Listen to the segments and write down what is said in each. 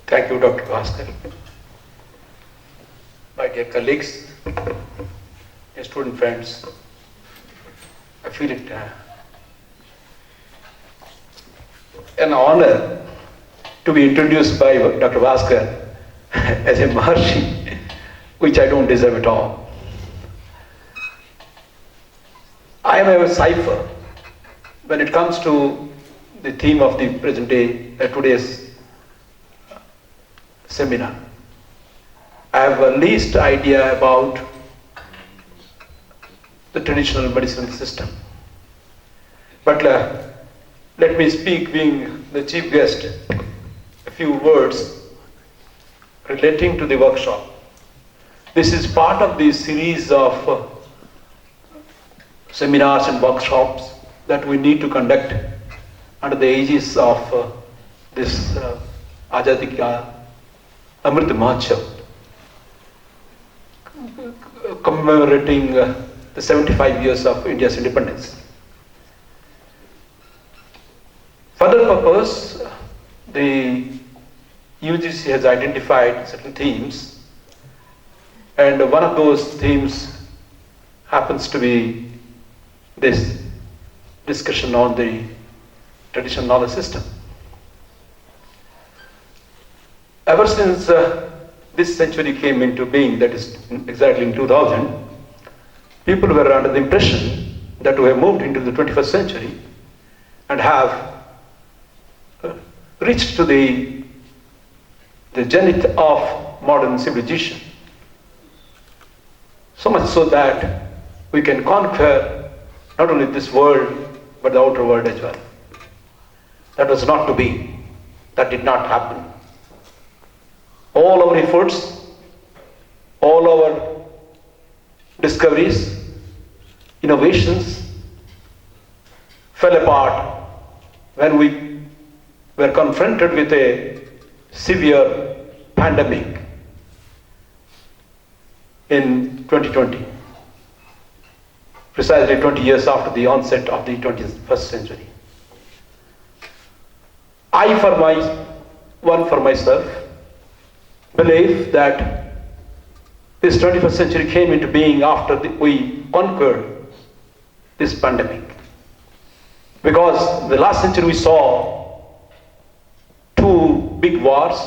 Thank you, Dr. Bhaskar. My dear colleagues, dear student friends, I feel it an honor to be introduced by Dr. Bhaskar as a Maharshi, which I don't deserve at all. I am a cipher when it comes to the theme of the present day, today's seminar. I have a least idea about the traditional medicinal system. But let me speak, being the chief guest, a few words relating to the workshop. This is part of the series of seminars and workshops that we need to conduct under the aegis of this Azadi Amrit Mahotsav, commemorating the 75 years of India's independence. For that purpose, the UGC has identified certain themes, and one of those themes happens to be this discussion on the traditional knowledge system. Ever since this century came into being, that is exactly in 2000, people were under the impression that we have moved into the 21st century and have reached to the zenith of modern civilization. So much so that we can conquer not only this world, but the outer world as well. That was not to be. That did not happen. All our efforts, all our discoveries, innovations fell apart when we were confronted with a severe pandemic in 2020, precisely 20 years after the onset of the 21st century. I, for myself, believe that this 21st century came into being after we conquered this pandemic. Because the last century we saw two big wars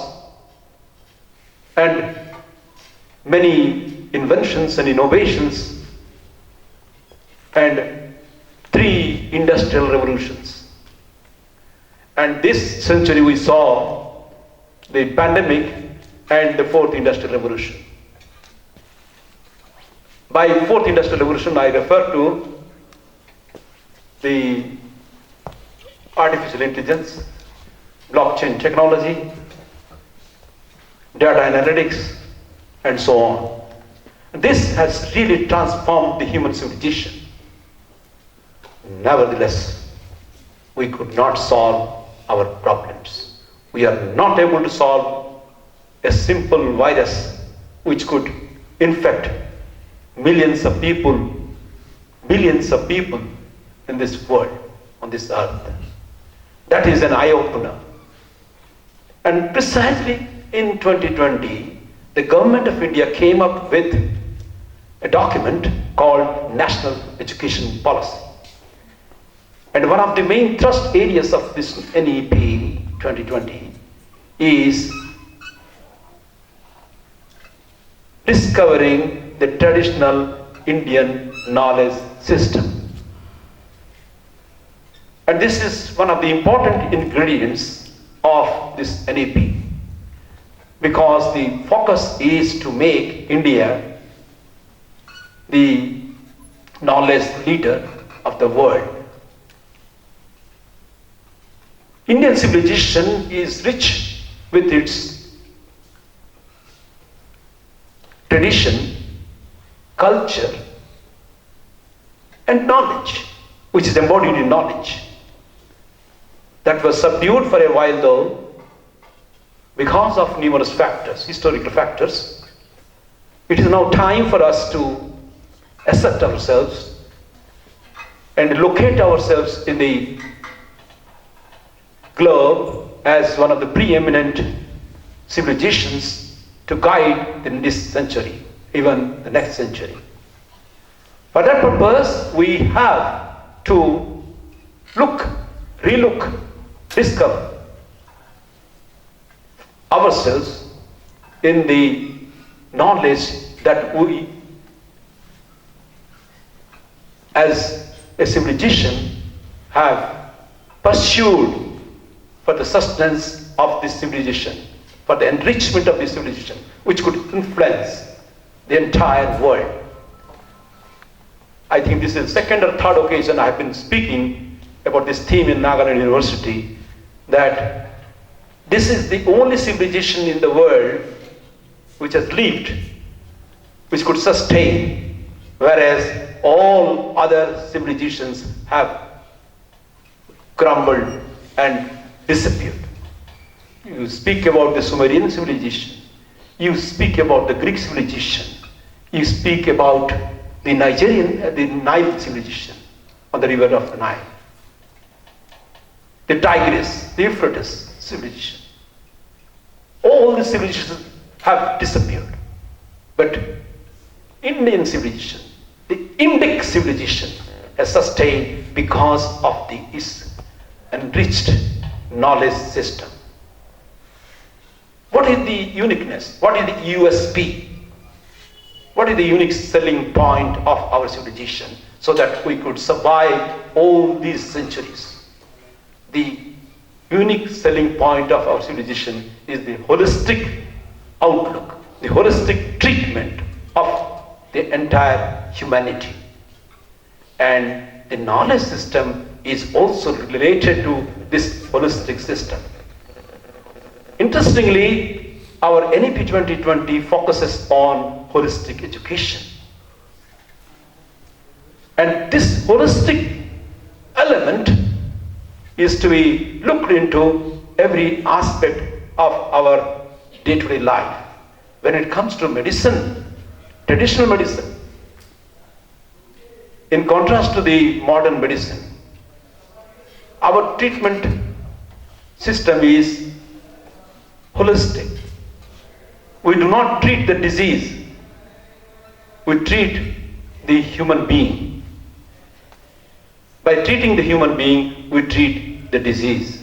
and many inventions and innovations and 3 industrial revolutions. And this century we saw the pandemic and the 4th industrial revolution. By 4th industrial revolution, I refer to the artificial intelligence, blockchain technology, data analytics, and so on. This has really transformed the human civilization. Nevertheless, we could not solve our problems. We are not able to solve a simple virus which could infect millions of people, billions of people in this world, on this earth. That is an eye-opener. And precisely in 2020, the government of India came up with a document called National Education Policy. And one of the main thrust areas of this NEP 2020 is discovering the traditional Indian knowledge system. And this is one of the important ingredients of this NEP, because the focus is to make India the knowledge leader of the world. Indian civilization is rich with its tradition, culture, and knowledge, which is embodied in knowledge. That was subdued for a while though, because of numerous factors, historical factors. It is now time for us to accept ourselves and locate ourselves in the globe as one of the preeminent civilizations to guide in this century, even the next century. For that purpose, we have to look, relook, discover ourselves in the knowledge that we, as a civilization, have pursued for the sustenance of this civilization, for the enrichment of this civilization, which could influence the entire world. I think this is the second or third occasion I have been speaking about this theme in Nagaland University, that this is the only civilization in the world which has lived, which could sustain, whereas all other civilizations have crumbled and disappeared. You speak about the Sumerian civilization, you speak about the Greek civilization, you speak about the Nile civilization on the river of the Nile, the Tigris, the Euphrates civilization. All the civilizations have disappeared. But Indian civilization, the Indic civilization, has sustained because of this enriched knowledge system. What is the uniqueness? What is the USP? What is the unique selling point of our civilization so that we could survive all these centuries? The unique selling point of our civilization is the holistic outlook, the holistic treatment of the entire humanity. And the knowledge system is also related to this holistic system. Interestingly, our NEP 2020 focuses on holistic education. And this holistic element is to be looked into every aspect of our day-to-day life. When it comes to medicine, traditional medicine, in contrast to the modern medicine, our treatment system is holistic. We do not treat the disease, we treat the human being. By treating the human being, we treat the disease.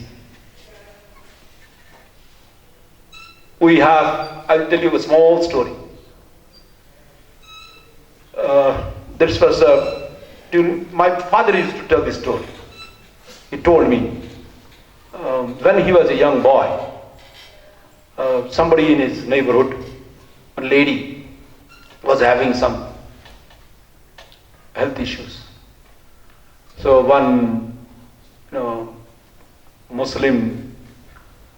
I'll tell you a small story. My father used to tell this story. He told me, when he was a young boy, somebody in his neighborhood, a lady, was having some health issues. So one, Muslim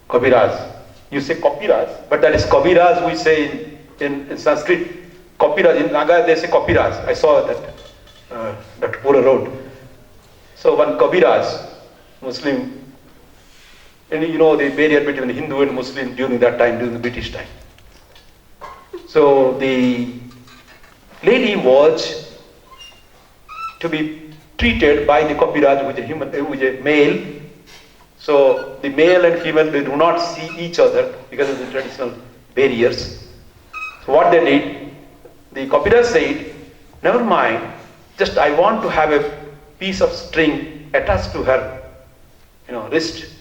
Kabiraz, you say Kapiraz, but that is Kabiraz we say in Sanskrit. Kapiraz, in Naga they say Kapiraz. I saw that Pura road. So one Kabiraz, Muslim, and you know the barrier between Hindu and Muslim during that time, during the British time. So the lady was to be treated by the Kapiraz, which is a male. So the male and female, they do not see each other because of the traditional barriers. So what they did, the Kapiraz said, never mind, just I want to have a piece of string attached to her wrist,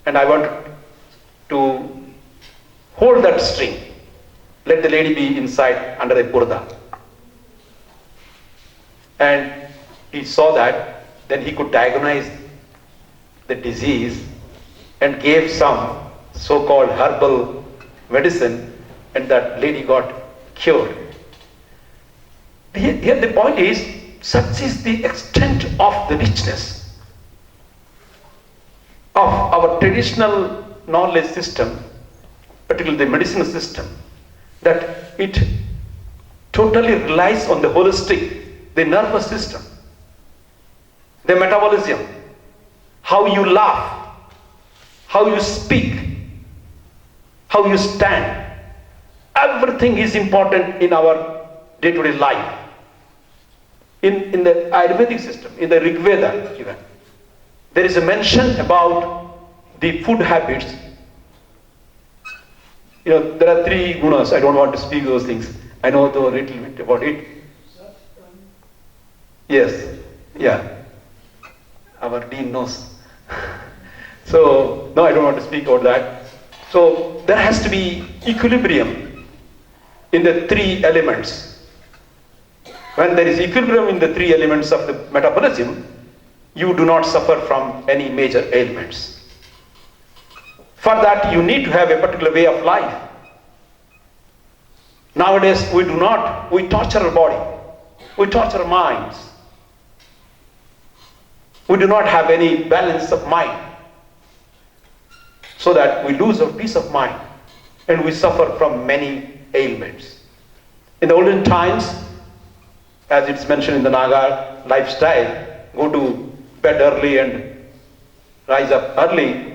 and I want to hold that string. Let the lady be inside under a purda. And he saw that, then he could diagnose the disease and gave some so-called herbal medicine, and that lady got cured. Here the point is, such is the extent of the richness of our traditional knowledge system, particularly the medicinal system, that it totally relies on the holistic, the nervous system, the metabolism, how you laugh, how you speak, how you stand. Everything is important in our day-to-day life. In the Ayurvedic system, in the Rig Veda even, there is a mention about the food habits. There are 3 gunas. I don't want to speak those things. I know though a little bit about it. Yes, yeah. Our dean knows. So, no, I don't want to speak about that. So, there has to be equilibrium in the 3 elements. When there is equilibrium in the 3 elements of the metabolism, you do not suffer from any major ailments. For that, you need to have a particular way of life. Nowadays, we torture our body, we torture our minds. We do not have any balance of mind, so that we lose our peace of mind and we suffer from many ailments. In the olden times, as it's mentioned in the Naga lifestyle, go to bed early and rise up early.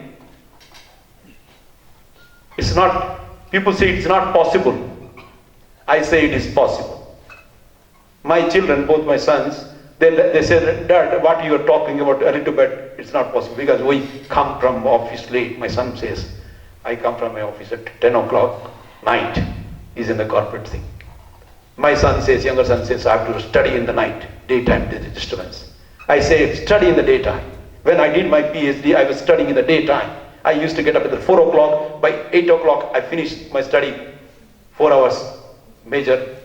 People say it's not possible. I say it is possible. My children, both my sons, they say, Dad, what you are talking about early to bed, it's not possible because we come from office late. My son says, I come from my office at 10 o'clock night. He's in the corporate thing. My son says, younger son says, I have to study in the night, daytime, there is disturbance. I say, study in the daytime. When I did my PhD, I was studying in the daytime. I used to get up at 4 o'clock. By 8 o'clock, I finished my study. 4 hours, major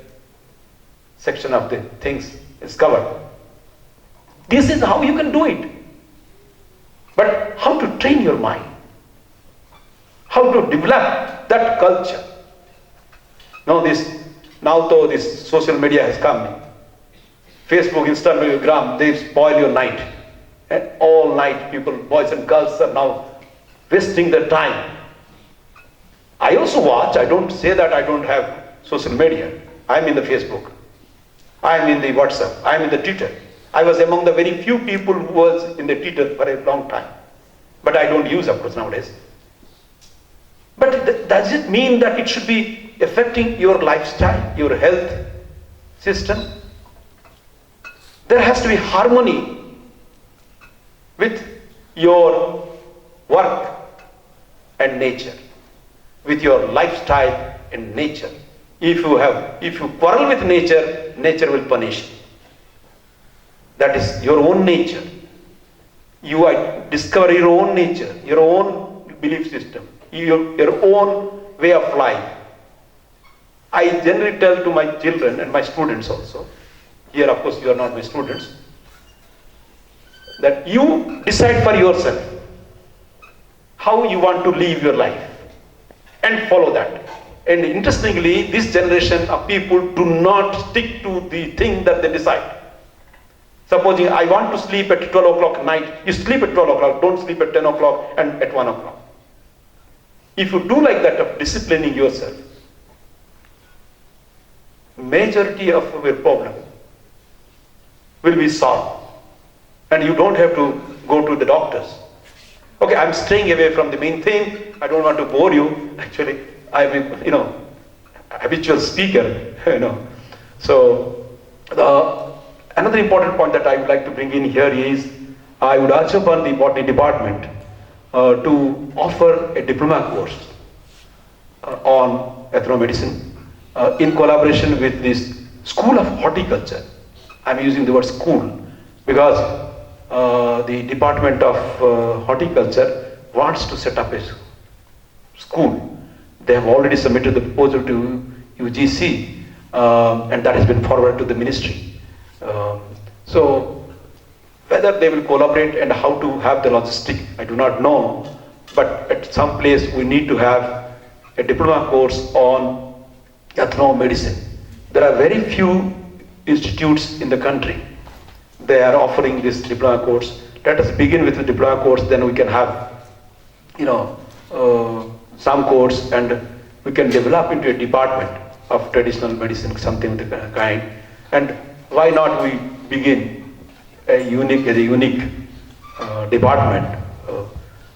section of the things is covered. This is how you can do it. But how to train your mind? How to develop that culture? Now though this social media has come, Facebook, Instagram, they spoil your night. And all night people, boys and girls, are now wasting their time. I also watch. I don't say that I don't have social media. I'm in the Facebook. I'm in the WhatsApp. I'm in the Twitter. I was among the very few people who was in the Twitter for a long time. But I don't use, of course, nowadays. But does it mean that it should be affecting your lifestyle, your health system? There has to be harmony with your work and nature, with your lifestyle and nature. If you quarrel with nature, nature will punish you. That is your own nature. You discover your own nature, your own belief system, your own way of life. I generally tell to my children and my students also, here of course you are not my students, that you decide for yourself how you want to live your life and follow that. And interestingly, this generation of people do not stick to the thing that they decide. Supposing I want to sleep at 12 o'clock at night, you sleep at 12 o'clock, don't sleep at 10 o'clock and at 1 o'clock. If you do like that of disciplining yourself, majority of your problem will be solved. And you don't have to go to the doctors. Okay, I'm straying away from the main thing. I don't want to bore you. Actually, I'm a habitual speaker, So, another important point that I would like to bring in here is, I would urge upon the botany department to offer a diploma course on ethnomedicine in collaboration with this School of Horticulture. I'm using the word school because the Department of Horticulture wants to set up a school. They have already submitted the proposal to UGC and that has been forwarded to the ministry. So whether they will collaborate and how to have the logistic, I do not know, but at some place we need to have a diploma course on ethnomedicine. There are very few institutes in the country. They are offering this diploma course. Let us begin with the diploma course, then we can have, some course, and we can develop into a department of traditional medicine, something of the kind. And why not we begin a unique department?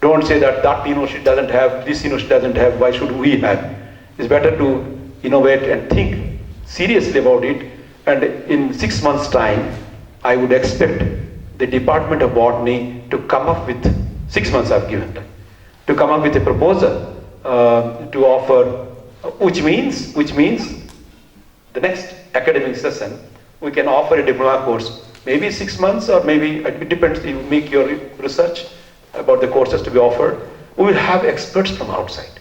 Don't say that university doesn't have, this university doesn't have, why should we have? It's better to innovate and think seriously about it. And in 6 months' time, I would expect the Department of Botany to come up with, 6 months I've given time, to come up with a proposal to offer, which means the next academic session, we can offer a diploma course, maybe 6 months, or maybe, it depends, you make your research about the courses to be offered. We will have experts from outside.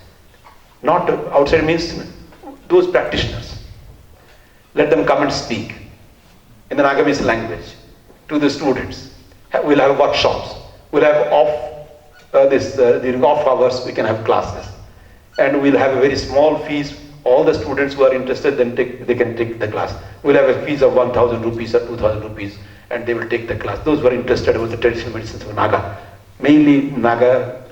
Not outside means those practitioners. Let them come and speak in the Nagamese language to the students. We'll have workshops. We'll have during off hours we can have classes. And we'll have a very small fees. All the students who are interested, then they can take the class. We'll have a fees of 1,000 rupees or 2,000 rupees, and they will take the class. Those who are interested about the traditional medicines of Naga, mainly Naga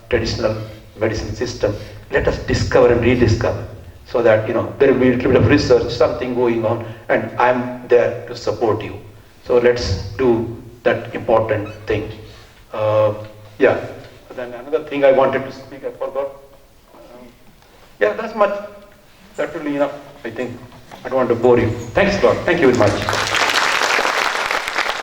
traditional medicine system. Let us discover and rediscover, so that there will be a little bit of research, something going on, and I'm there to support you. So let's do that important thing. Yeah. Then another thing I wanted to speak, I forgot. Yeah, that's much. That will be enough, I think. I don't want to bore you. Thanks a lot. Thank you very much.